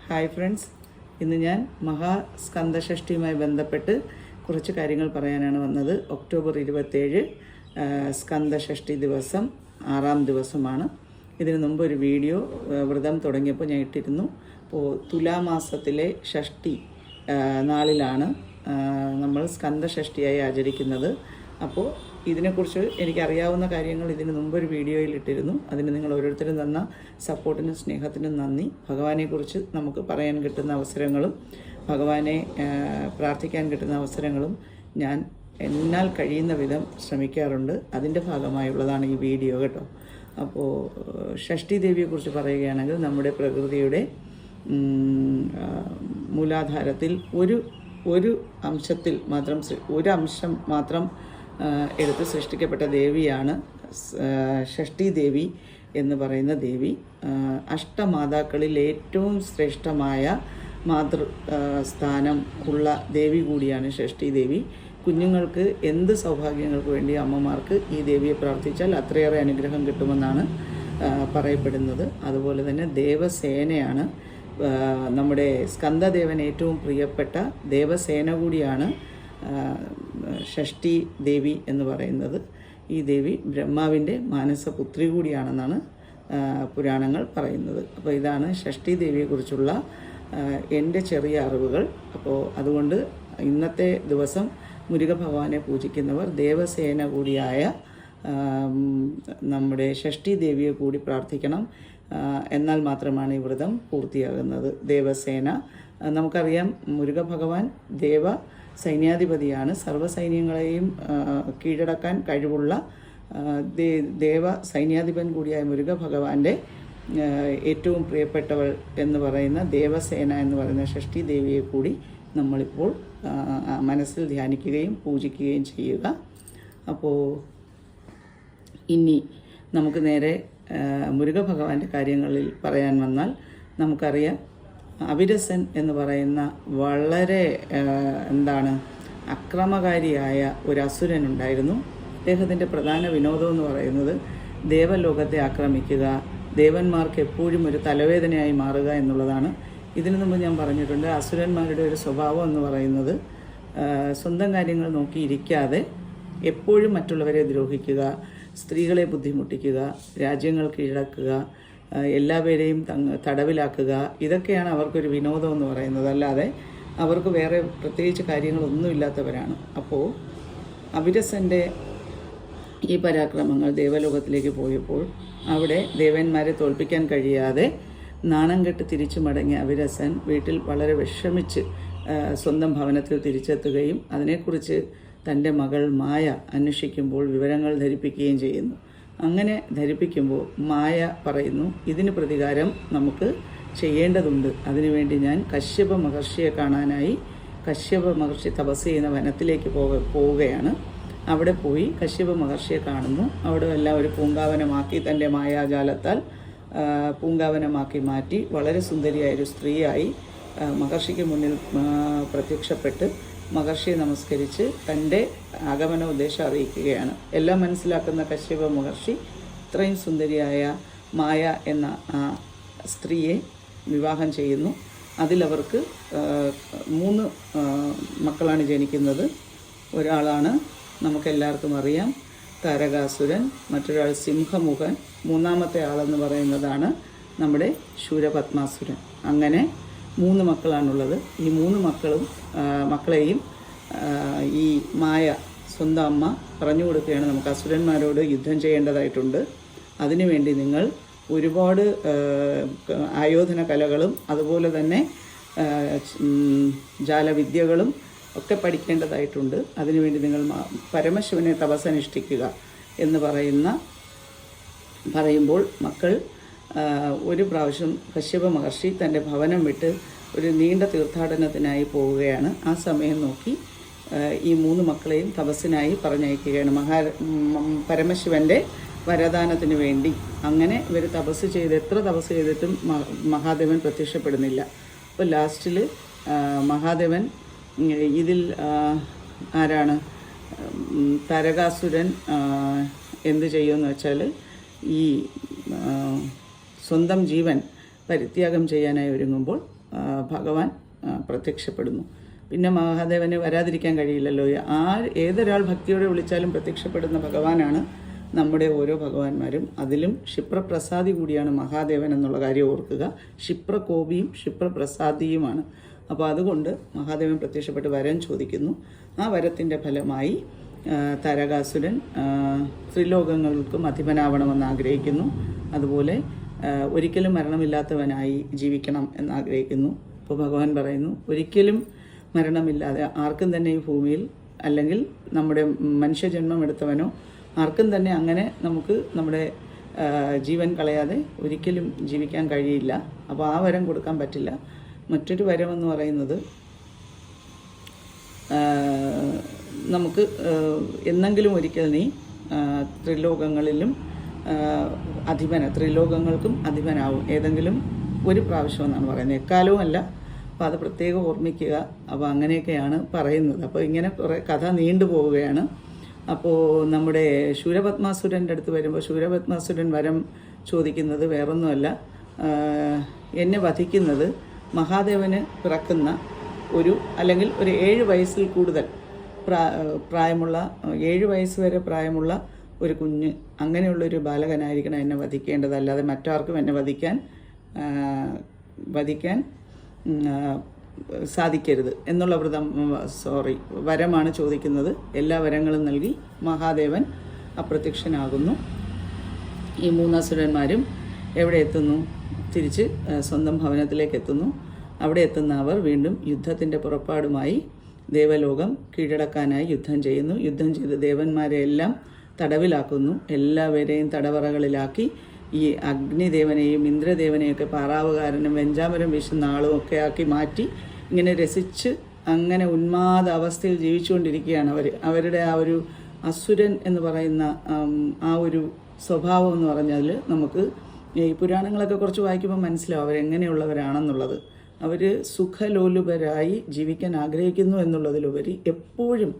Hi friends, ഇന്ന് ഞാൻ മഹാസ്കന്ദഷഷ്ടിയുമായി ബന്ധപ്പെട്ട് കുറച്ച് കാര്യങ്ങൾ പറയാനാണ് വന്നത്. ഒക്ടോബർ 27 സ്കന്ദഷഷ്ടി ദിവസം 6-ാം ദിവസമാണ്. ഇതിനു മുമ്പ് ഒരു വീഡിയോ വ്രതം തുടങ്ങിയപ്പോൾ ഞാൻ ഇട്ടിരുന്നു. അപ്പോൾ തുലാമാസത്തിലെ ഷഷ്ടി നാളിലാണ് നമ്മൾ സ്കന്ദഷഷ്ടിയായി ആചരിക്കുന്നത്. അപ്പോൾ ഇതിനെക്കുറിച്ച് എനിക്കറിയാവുന്ന കാര്യങ്ങൾ ഇതിന് മുമ്പൊരു വീഡിയോയിൽ ഇട്ടിരുന്നു. അതിന് നിങ്ങൾ ഓരോരുത്തരും തന്ന സപ്പോർട്ടിനും സ്നേഹത്തിനും നന്ദി. ഭഗവാനെക്കുറിച്ച് നമുക്ക് പറയാൻ കിട്ടുന്ന അവസരങ്ങളും ഭഗവാനെ പ്രാർത്ഥിക്കാൻ കിട്ടുന്ന അവസരങ്ങളും ഞാൻ എന്നാൽ കഴിയുന്ന വിധം ശ്രമിക്കാറുണ്ട്. അതിൻ്റെ ഭാഗമായുള്ളതാണ് ഈ വീഡിയോ കേട്ടോ. അപ്പോൾ ഷഷ്ടി ദേവിയെക്കുറിച്ച് പറയുകയാണെങ്കിൽ നമ്മുടെ പ്രകൃതിയുടെ മൂലാധാരത്തിൽ ഒരു അംശത്തിൽ മാത്രം ഒരു അംശം മാത്രം എടുത്ത് സൃഷ്ടിക്കപ്പെട്ട ദേവിയാണ് ഷഷ്ടി ദേവി എന്ന് പറയുന്ന ദേവി. അഷ്ടമാതാക്കളിൽ ഏറ്റവും ശ്രേഷ്ഠമായ മാതൃ സ്ഥാനം ഉള്ള ദേവി കൂടിയാണ് ഷഷ്ടി ദേവി. കുഞ്ഞുങ്ങൾക്ക് എന്ത് സൗഭാഗ്യങ്ങൾക്ക് വേണ്ടി അമ്മമാർക്ക് ഈ ദേവിയെ പ്രാർത്ഥിച്ചാൽ അത്രയേറെ അനുഗ്രഹം കിട്ടുമെന്നാണ് പറയപ്പെടുന്നത്. അതുപോലെ തന്നെ ദേവസേനയാണ് നമ്മുടെ സ്കന്ദദേവൻ ഏറ്റവും പ്രിയപ്പെട്ട ദേവസേന കൂടിയാണ് ഷഷ്ടി ദേവി എന്ന് പറയുന്നത്. ഈ ദേവി ബ്രഹ്മാവിൻ്റെ മാനസപുത്രി കൂടിയാണെന്നാണ് പുരാണങ്ങൾ പറയുന്നത്. അപ്പോൾ ഇതാണ് ഷഷ്ടി ദേവിയെക്കുറിച്ചുള്ള എൻ്റെ ചെറിയ അറിവുകൾ. അപ്പോൾ അതുകൊണ്ട് ഇന്നത്തെ ദിവസം മുരുക ഭഗവാനെ പൂജിക്കുന്നവർ ദേവസേന കൂടിയായ നമ്മുടെ ഷഷ്ടി ദേവിയെ കൂടി പ്രാർത്ഥിക്കണം. എന്നാൽ മാത്രമാണ് ഈ വ്രതം പൂർത്തിയാകുന്നത്. ദേവസേന നമുക്കറിയാം, മുരുക ഭഗവാൻ ദേവ സൈന്യാധിപതിയാണ്. സർവ്വസൈന്യങ്ങളെയും കീഴടക്കാൻ കഴിവുള്ള ദേവ സൈന്യാധിപൻ കൂടിയായ മുരുക ഭഗവാന്റെ ഏറ്റവും പ്രിയപ്പെട്ടവൾ എന്ന് പറയുന്ന ദേവസേന എന്ന് പറയുന്ന ഷഷ്ടി ദേവിയെ കൂടി നമ്മളിപ്പോൾ മനസ്സിൽ ധ്യാനിക്കുകയും പൂജിക്കുകയും ചെയ്യുക. അപ്പോൾ ഇനി നമുക്ക് നേരെ മുരുക ഭഗവാന്റെ കാര്യങ്ങളിൽ പറയാൻ വന്നാൽ, നമുക്കറിയാം അവിരസൻ എന്ന് പറയുന്ന വളരെ അക്രമകാരിയായ ഒരു അസുരനുണ്ടായിരുന്നു. അദ്ദേഹത്തിൻ്റെ പ്രധാന വിനോദം എന്ന് പറയുന്നത് ദേവലോകത്തെ ആക്രമിക്കുക, ദേവന്മാർക്ക് എപ്പോഴും ഒരു തലവേദനയായി മാറുക എന്നുള്ളതാണ്. ഇതിനു മുമ്പ് ഞാൻ പറഞ്ഞിട്ടുണ്ട്, അസുരന്മാരുടെ ഒരു സ്വഭാവം എന്ന് പറയുന്നത് സ്വന്തം കാര്യങ്ങൾ നോക്കിയിരിക്കാതെ എപ്പോഴും മറ്റുള്ളവരെ ദ്രോഹിക്കുക, സ്ത്രീകളെ ബുദ്ധിമുട്ടിക്കുക, രാജ്യങ്ങൾ കീഴടക്കുക, എല്ലാവരെയും തടവിലാക്കുക, ഇതൊക്കെയാണ് അവർക്കൊരു വിനോദം എന്ന് പറയുന്നത്. അല്ലാതെ അവർക്ക് വേറെ പ്രത്യേകിച്ച് കാര്യങ്ങളൊന്നുമില്ലാത്തവരാണ്. അപ്പോൾ അവിരസൻ്റെ ഈ പരാക്രമങ്ങൾ ദേവലോകത്തിലേക്ക് പോയപ്പോൾ അവിടെ ദേവന്മാരെ തോൽപ്പിക്കാൻ കഴിയാതെ നാണം കെട്ട് തിരിച്ചു മടങ്ങിയ അവിരസൻ വീട്ടിൽ വളരെ വിഷമിച്ച് സ്വന്തം ഭവനത്തിൽ തിരിച്ചെത്തുകയും അതിനെക്കുറിച്ച് തൻ്റെ മകൾ മായ അന്വേഷിക്കുമ്പോൾ വിവരങ്ങൾ ധരിപ്പിക്കുകയും ചെയ്യുന്നു. അങ്ങനെ ധരിപ്പിക്കുമ്പോൾ മായ പറയുന്നു, ഇതിന് പ്രതികാരം നമുക്ക് ചെയ്യേണ്ടതുണ്ട്. അതിനുവേണ്ടി ഞാൻ കശ്യപ മഹർഷിയെ കാണാനായി കശ്യപ മഹർഷി തപസ് ചെയ്യുന്ന വനത്തിലേക്ക് പോവുകയാണ്. അവിടെ പോയി കശ്യപ മഹർഷിയെ കാണുന്നു. അവിടെ എല്ലാം ഒരു പൂങ്കാവനമാക്കി, തൻ്റെ മായാജാലത്താൽ പൂങ്കാവനമാക്കി മാറ്റി വളരെ സുന്ദരിയായൊരു സ്ത്രീയായി മഹർഷിക്ക് മുന്നിൽ പ്രത്യക്ഷപ്പെട്ട് മഹർഷിയെ നമസ്കരിച്ച് തൻ്റെ ആഗമന ഉദ്ദേശം അറിയിക്കുകയാണ്. എല്ലാം മനസ്സിലാക്കുന്ന കശ്യപ മഹർഷി ഇത്രയും സുന്ദരിയായ മായ എന്ന ആ സ്ത്രീയെ വിവാഹം ചെയ്യുന്നു. അതിലവർക്ക് 3 മക്കളാണ് ജനിക്കുന്നത്. ഒരാളാണ് നമുക്കെല്ലാവർക്കും അറിയാം താരകാസുരൻ, മറ്റൊരാൾ സിംഹമുഖൻ, മൂന്നാമത്തെ ആളെന്ന് പറയുന്നതാണ് നമ്മുടെ ശൂരപത്മാസുരൻ. അങ്ങനെ 3 മക്കളാണുള്ളത്. ഈ 3 മക്കളെയും ഈ മായ സ്വന്തം അമ്മ പറഞ്ഞു കൊടുക്കുകയാണ്, നമുക്ക് അസുരന്മാരോട് യുദ്ധം ചെയ്യേണ്ടതായിട്ടുണ്ട്. അതിനുവേണ്ടി നിങ്ങൾ ഒരുപാട് ആയോധന കലകളും അതുപോലെ തന്നെ ജാലവിദ്യകളും ഒക്കെ പഠിക്കേണ്ടതായിട്ടുണ്ട്. അതിനുവേണ്ടി നിങ്ങൾ പരമശിവനെ തപസ്സനുഷ്ഠിക്കുക എന്ന് പറയുമ്പോൾ മക്കൾ ഒരു പ്രാവശ്യം കശ്യപ മഹർഷി തൻ്റെ ഭവനം വിട്ട് ഒരു നീണ്ട തീർത്ഥാടനത്തിനായി പോവുകയാണ്. ആ സമയം നോക്കി ഈ 3 മക്കളെയും തപസ്സിനായി പറഞ്ഞയക്കുകയാണ് പരമശിവൻ്റെ വരദാനത്തിന് വേണ്ടി. അങ്ങനെ ഇവർ എത്ര തപസ് ചെയ്തിട്ടും മഹാദേവൻ പ്രത്യക്ഷപ്പെടുന്നില്ല. അപ്പോൾ ലാസ്റ്റിൽ മഹാദേവൻ ഇതിൽ ആരാണ് താരകാസുരൻ എന്ത് ചെയ്യുമെന്ന് വെച്ചാൽ, ഈ സ്വന്തം ജീവൻ പരിത്യാഗം ചെയ്യാനായി ഒരുങ്ങുമ്പോൾ ഭഗവാൻ പ്രത്യക്ഷപ്പെടുന്നു. പിന്നെ മഹാദേവനെ വരാതിരിക്കാൻ കഴിയില്ലല്ലോ. ഏതൊരാൾ ഭക്തിയോടെ വിളിച്ചാലും പ്രത്യക്ഷപ്പെടുന്ന ഭഗവാനാണ് നമ്മുടെ ഓരോ ഭഗവാന്മാരും. അതിലും ക്ഷിപ്രപ്രസാദി കൂടിയാണ് മഹാദേവൻ എന്നുള്ള കാര്യം ഓർക്കുക. ക്ഷിപ്രകോപിയും ക്ഷിപ്രപ്രസാദിയുമാണ്. അപ്പോൾ അതുകൊണ്ട് മഹാദേവൻ പ്രത്യക്ഷപ്പെട്ട് വരം ചോദിക്കുന്നു. ആ വരത്തിൻ്റെ ഫലമായി താരകാസുരൻ ത്രിലോകങ്ങൾക്കും അധിപനാവണമെന്ന് ആഗ്രഹിക്കുന്നു. അതുപോലെ ഒരിക്കലും മരണമില്ലാത്തവനായി ജീവിക്കണം എന്നാഗ്രഹിക്കുന്നു. അപ്പോൾ ഭഗവാൻ പറയുന്നു, ഒരിക്കലും മരണമില്ലാതെ ആർക്കും തന്നെ ഈ ഭൂമിയിൽ, അല്ലെങ്കിൽ നമ്മുടെ മനുഷ്യജന്മം എടുത്തവനോ ആർക്കും തന്നെ അങ്ങനെ നമുക്ക് നമ്മുടെ ജീവൻ കളയാതെ ഒരിക്കലും ജീവിക്കാൻ കഴിയില്ല. അപ്പോൾ ആ വരം കൊടുക്കാൻ പറ്റില്ല. മറ്റൊരു വരമെന്ന് പറയുന്നത്, നമുക്ക് എന്നെങ്കിലും ഒരിക്കൽ നീ ത്രിലോകങ്ങൾക്കും അധിപനാവും, ഏതെങ്കിലും ഒരു പ്രാവശ്യം എന്നാണ് പറയുന്നത്, എക്കാലവും അല്ല. അപ്പോൾ അത് പ്രത്യേകം ഓർമ്മിക്കുക. അപ്പോൾ അങ്ങനെയൊക്കെയാണ് പറയുന്നത്. അപ്പോൾ ഇങ്ങനെ കുറേ കഥ നീണ്ടു പോവുകയാണ്. അപ്പോൾ നമ്മുടെ ശൂരപത്മാസുരൻ്റെ അടുത്ത് വരുമ്പോൾ ശൂരപത്മാസുരൻ വരം ചോദിക്കുന്നത് വേറൊന്നുമല്ല, എന്നെ വധിക്കുന്നത് മഹാദേവന് പിറക്കുന്ന അല്ലെങ്കിൽ ഒരു 7 വയസ്സിൽ കൂടുതൽ പ്രായമുള്ള 7 വയസ്സ് വരെ പ്രായമുള്ള ഒരു കുഞ്ഞ്, അങ്ങനെയുള്ളൊരു ബാലകനായിരിക്കണം എന്നെ വധിക്കേണ്ടത്, അല്ലാതെ മറ്റാർക്കും എന്നെ വധിക്കാൻ സാധിക്കരുത് എന്നുള്ള വരമാണ് ചോദിക്കുന്നത്. എല്ലാ വരങ്ങളും നൽകി മഹാദേവൻ അപ്രത്യക്ഷനാകുന്നു. ഈ 3 അസുരന്മാരും എവിടെ എത്തുന്നു? തിരിച്ച് സ്വന്തം ഭവനത്തിലേക്ക് എത്തുന്നു. അവിടെ എത്തുന്ന അവർ വീണ്ടും യുദ്ധത്തിൻ്റെ പുറപ്പാടുമായി ദേവലോകം കീഴടക്കാനായി യുദ്ധം ചെയ്യുന്നു. യുദ്ധം ചെയ്ത് ദേവന്മാരെ എല്ലാം തടവിലാക്കുന്നു. എല്ലാവരെയും തടവറകളിലാക്കി ഈ അഗ്നിദേവനെയും ഇന്ദ്രദേവനെയൊക്കെ പാറാവുകാരനും വെഞ്ചാമരം വീശുന്ന ആളും ഒക്കെ ആക്കി മാറ്റി ഇങ്ങനെ രസിച്ച് അങ്ങനെ ഉന്മാദ അവസ്ഥയിൽ ജീവിച്ചുകൊണ്ടിരിക്കുകയാണ് അവരുടെ ആ ഒരു അസുരൻ എന്ന് പറയുന്ന ആ ഒരു സ്വഭാവം എന്ന് പറഞ്ഞാൽ നമുക്ക് ഈ പുരാണങ്ങളൊക്കെ കുറച്ച് വായിക്കുമ്പോൾ മനസ്സിലാവും അവരെങ്ങനെയുള്ളവരാണെന്നുള്ളത്. അവർ സുഖലോലുപരായി ജീവിക്കാൻ ആഗ്രഹിക്കുന്നു എന്നുള്ളതിലുപരി എപ്പോഴും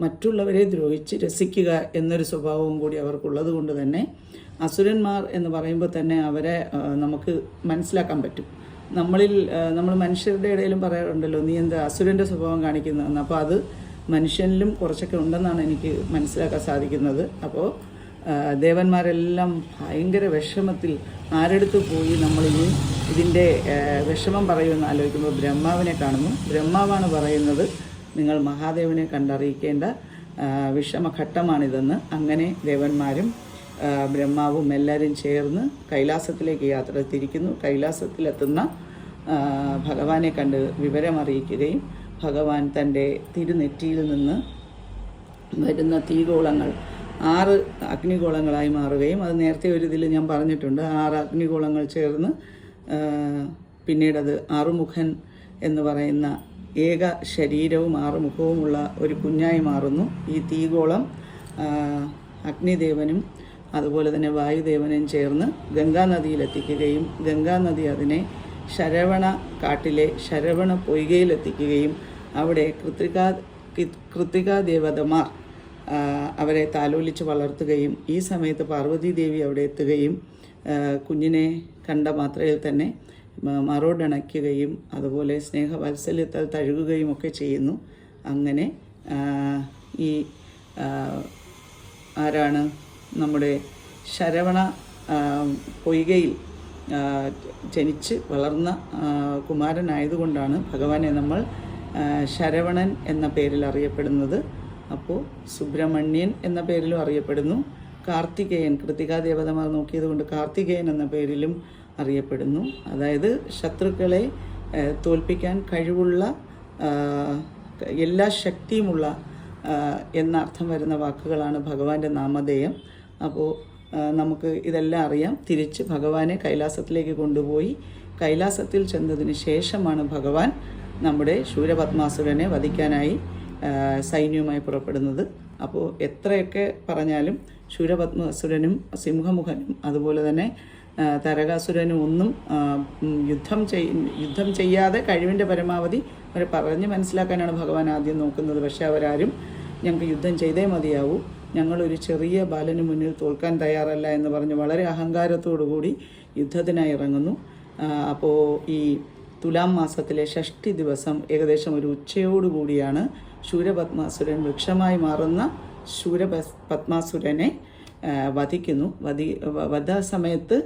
മറ്റുള്ളവരെ ദ്രോഹിച്ച് രസിക്കുക എന്നൊരു സ്വഭാവവും കൂടി അവർക്കുള്ളത് കൊണ്ട് തന്നെ അസുരന്മാർ എന്ന് പറയുമ്പോൾ തന്നെ അവരെ നമുക്ക് മനസ്സിലാക്കാൻ പറ്റും. നമ്മൾ മനുഷ്യരുടെ ഇടയിലും പറയാറുണ്ടല്ലോ, നീ എന്താ അസുരൻ്റെ സ്വഭാവം കാണിക്കുന്നതെന്ന്. അപ്പോൾ അത് മനുഷ്യനിലും കുറച്ചൊക്കെ ഉണ്ടെന്നാണ് എനിക്ക് മനസ്സിലാക്കാൻ സാധിക്കുന്നത്. അപ്പോൾ ദേവന്മാരെല്ലാം ഭയങ്കര വിഷമത്തിൽ ആരെടുത്ത് പോയി നമ്മളിനി ഇതിൻ്റെ വിഷമം പറയുമെന്ന് ആലോചിക്കുമ്പോൾ ബ്രഹ്മാവിനെ കാണുന്നു. ബ്രഹ്മാവാണ് പറയുന്നത്, നിങ്ങൾ മഹാദേവനെ കണ്ടറിയിക്കേണ്ട വിഷമഘട്ടമാണിതെന്ന്. അങ്ങനെ ദേവന്മാരും ബ്രഹ്മാവും എല്ലാവരും ചേർന്ന് കൈലാസത്തിലേക്ക് യാത്ര തിരിക്കുന്നു. കൈലാസത്തിലെത്തുന്ന ഭഗവാനെ കണ്ട് വിവരമറിയിക്കുകയും ഭഗവാൻ തൻ്റെ തിരുനെറ്റിയിൽ നിന്ന് വരുന്ന തീഗോളങ്ങൾ 6 അഗ്നിഗോളങ്ങളായി മാറുകയും, അത് നേരത്തെ ഒരു ഇതിൽ ഞാൻ പറഞ്ഞിട്ടുണ്ട്, 6 അഗ്നിഗോളങ്ങൾ ചേർന്ന് പിന്നീടത് ആറുമുഖൻ എന്ന് പറയുന്ന ഏക ശരീരവും 6 മുഖവുമുള്ള ഒരു കുഞ്ഞായി മാറുന്നു. ഈ തീഗോളം അഗ്നിദേവനും അതുപോലെ തന്നെ വായുദേവനും ചേർന്ന് ഗംഗാനദിയിലെത്തിക്കുകയും ഗംഗാനദി അതിനെ ശരവണ കാട്ടിലെ ശരവണ പൊയ്കയിലെത്തിക്കുകയും അവിടെ കൃത്തികാ ദേവതമാർ അവരെ താലോലിച്ച് വളർത്തുകയും ഈ സമയത്ത് പാർവതീദേവി അവിടെ എത്തുകയും കുഞ്ഞിനെ കണ്ട മാത്രയിൽ തന്നെ മറോടണയ്ക്കുകയും അതുപോലെ സ്നേഹവാത്സല്യത്താൽ തഴുകുകയും ഒക്കെ ചെയ്യുന്നു. അങ്ങനെ ഈ ആരാണ് നമ്മുടെ ശരവണ പൊയ്കയിൽ ജനിച്ച് വളർന്ന കുമാരനായതുകൊണ്ടാണ് ഭഗവാനെ നമ്മൾ ശരവണൻ എന്ന പേരിൽ അറിയപ്പെടുന്നത്. അപ്പോൾ സുബ്രഹ്മണ്യൻ എന്ന പേരിലും അറിയപ്പെടുന്നു. കാർത്തികേയൻ, കൃത്തികാ ദേവതമാർ നോക്കിയത് കൊണ്ട് കാർത്തികേയൻ എന്ന പേരിലും അറിയപ്പെടുന്നു. അതായത് ശത്രുക്കളെ തോൽപ്പിക്കാൻ കഴിവുള്ള എല്ലാ ശക്തിയുമുള്ള എന്ന അർത്ഥം വരുന്ന വാക്കുകളാണ് ഭഗവാന്റെ നാമധേയം. അപ്പോൾ നമുക്ക് ഇതെല്ലാം അറിയാം. തിരിച്ച് ഭഗവാനെ കൈലാസത്തിലേക്ക് കൊണ്ടുപോയി കൈലാസത്തിൽ ചെന്നതിന് ശേഷമാണ് ഭഗവാൻ നമ്മുടെ ശൂരപത്മാസുരനെ വധിക്കാനായി സൈന്യവുമായി പുറപ്പെടുന്നത്. അപ്പോൾ എത്രയൊക്കെ പറഞ്ഞാലും ശൂരപത്മാസുരനും സിംഹമുഖനും അതുപോലെ തന്നെ താരകാസുരനും ഒന്നും യുദ്ധം ചെയ്യാതെ കഴിവിൻ്റെ പരമാവധി അവരെ പറഞ്ഞ് മനസ്സിലാക്കാനാണ് ഭഗവാൻ ആദ്യം നോക്കുന്നത്. പക്ഷെ അവരാരും ഞങ്ങൾക്ക് യുദ്ധം ചെയ്തേ മതിയാവൂ, ഞങ്ങളൊരു ചെറിയ ബാലന് മുന്നിൽ തോൽക്കാൻ തയ്യാറല്ല എന്ന് പറഞ്ഞ് വളരെ അഹങ്കാരത്തോടു കൂടി യുദ്ധത്തിനായി ഇറങ്ങുന്നു. അപ്പോൾ ഈ തുലാം മാസത്തിലെ ഷഷ്ടി ദിവസം ഏകദേശം ഒരു ഉച്ചയോടുകൂടിയാണ് ശൂരപത്മാസുരൻ വൃക്ഷമായി മാറുന്ന ശൂരപത്മാസുരനെ വധിക്കുന്നു. വധസമയത്ത്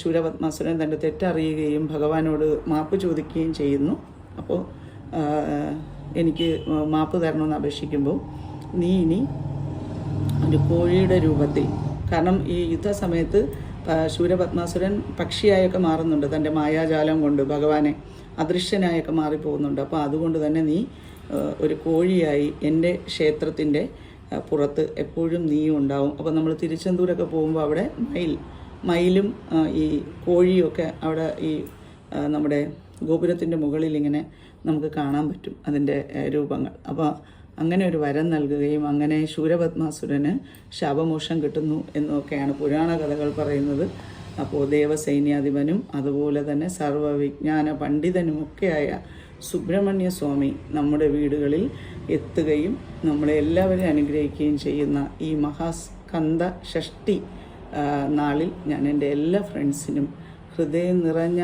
ശൂരപത്മാസുരൻ തൻ്റെ തെറ്ററിയുകയും ഭഗവാനോട് മാപ്പ് ചോദിക്കുകയും ചെയ്യുന്നു. അപ്പോൾ എനിക്ക് മാപ്പ് തരണമെന്ന് അപേക്ഷിക്കുമ്പോൾ നീ ഇനി ഒരു കോഴിയുടെ രൂപത്തിൽ, കാരണം ഈ യുദ്ധസമയത്ത് ശൂരപത്മാസുരൻ പക്ഷിയായൊക്കെ മാറുന്നുണ്ട്, തൻ്റെ മായാജാലം കൊണ്ട് ഭഗവാനെ അദൃശ്യനായൊക്കെ മാറിപ്പോകുന്നുണ്ട്. അപ്പോൾ അതുകൊണ്ട് തന്നെ നീ ഒരു കോഴിയായി എൻ്റെ ക്ഷേത്രത്തിൻ്റെ പുറത്ത് എപ്പോഴും നീയും ഉണ്ടാവും. അപ്പോൾ നമ്മൾ തിരുച്ചെന്തൂരൊക്കെ പോകുമ്പോൾ അവിടെ മയിലും ഈ കോഴിയൊക്കെ അവിടെ ഈ നമ്മുടെ ഗോപുരത്തിൻ്റെ മുകളിൽ ഇങ്ങനെ നമുക്ക് കാണാൻ പറ്റും അതിൻ്റെ രൂപങ്ങൾ. അപ്പോൾ അങ്ങനെ ഒരു വരം നൽകുകയും അങ്ങനെ ശൂരപത്മാസുരന് ശാപമോക്ഷം കിട്ടുന്നു എന്നൊക്കെയാണ് പുരാണ കഥകൾ പറയുന്നത്. അപ്പോൾ ദേവസൈന്യാധിപനും അതുപോലെ തന്നെ സർവ്വവിജ്ഞാന പണ്ഡിതനുമൊക്കെയായ സുബ്രഹ്മണ്യ സ്വാമി നമ്മുടെ വീടുകളിൽ എത്തുകയും നമ്മളെ എല്ലാവരെയും അനുഗ്രഹിക്കുകയും ചെയ്യുന്ന ഈ മഹാസ്കന്ദ ഷഷ്ടി നാളിൽ ഞാൻ എൻ്റെ എല്ലാ ഫ്രണ്ട്സിനും ഹൃദയം നിറഞ്ഞ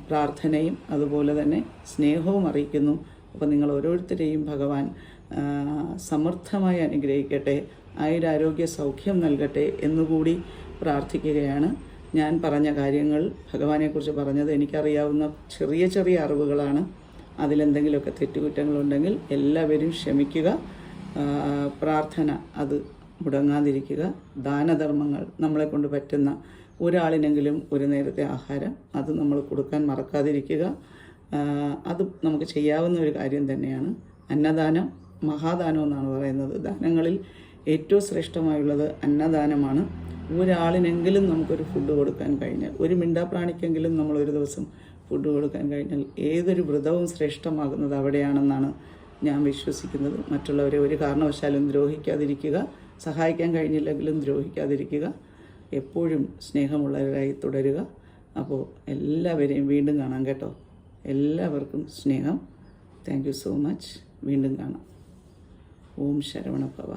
പ്രാർത്ഥനയും അതുപോലെ തന്നെ സ്നേഹവും അറിയിക്കുന്നു. അപ്പോൾ നിങ്ങൾ ഓരോരുത്തരെയും ഭഗവാൻ സമൃദ്ധമായി അനുഗ്രഹിക്കട്ടെ, ആയുരാരോഗ്യ സൗഖ്യം നൽകട്ടെ എന്നുകൂടി പ്രാർത്ഥിക്കുകയാണ്. ഞാൻ പറഞ്ഞ കാര്യങ്ങൾ, ഭഗവാനെക്കുറിച്ച് പറഞ്ഞത് എനിക്കറിയാവുന്ന ചെറിയ ചെറിയ അറിവുകളാണ്. അതിലെന്തെങ്കിലുമൊക്കെ തെറ്റുകുറ്റങ്ങളുണ്ടെങ്കിൽ എല്ലാവരും ക്ഷമിക്കുക. പ്രാർത്ഥന അത് മുടങ്ങാതിരിക്കുക. ദാനധർമ്മങ്ങൾ നമ്മളെ കൊണ്ട് പറ്റുന്ന ഒരാളിനെങ്കിലും ഒരു നേരത്തെ ആഹാരം അത് നമ്മൾ കൊടുക്കാൻ മറക്കാതിരിക്കുക. അത് നമുക്ക് ചെയ്യാവുന്ന ഒരു കാര്യം തന്നെയാണ്. അന്നദാനം മഹാദാനം എന്നാണ് പറയുന്നത്. ദാനങ്ങളിൽ ഏറ്റവും ശ്രേഷ്ഠമായുള്ളത് അന്നദാനമാണ്. ഒരാളിനെങ്കിലും നമുക്കൊരു ഫുഡ് കൊടുക്കാൻ കഴിഞ്ഞാൽ, ഒരു മിണ്ടാപ്രാണിക്കെങ്കിലും നമ്മൾ ഒരു ദിവസം ഫുഡ് കൊടുക്കാൻ കഴിഞ്ഞാൽ ഏതൊരു വ്രതവും ശ്രേഷ്ഠമാകുന്നത് അവിടെയാണെന്നാണ് ഞാൻ വിശ്വസിക്കുന്നത്. മറ്റുള്ളവരെ ഒരു കാരണവശാലും ദ്രോഹിക്കാതിരിക്കുക, സഹായിക്കാൻ കഴിഞ്ഞില്ലെങ്കിലും ദ്രോഹിക്കാതിരിക്കുക, എപ്പോഴും സ്നേഹമുള്ളവരായി തുടരുക. അപ്പോൾ എല്ലാവരെയും വീണ്ടും കാണാം കേട്ടോ. എല്ലാവർക്കും സ്നേഹം. Thank you so much. വീണ്ടും കാണാം. ഓം ശരവണ ഭവ.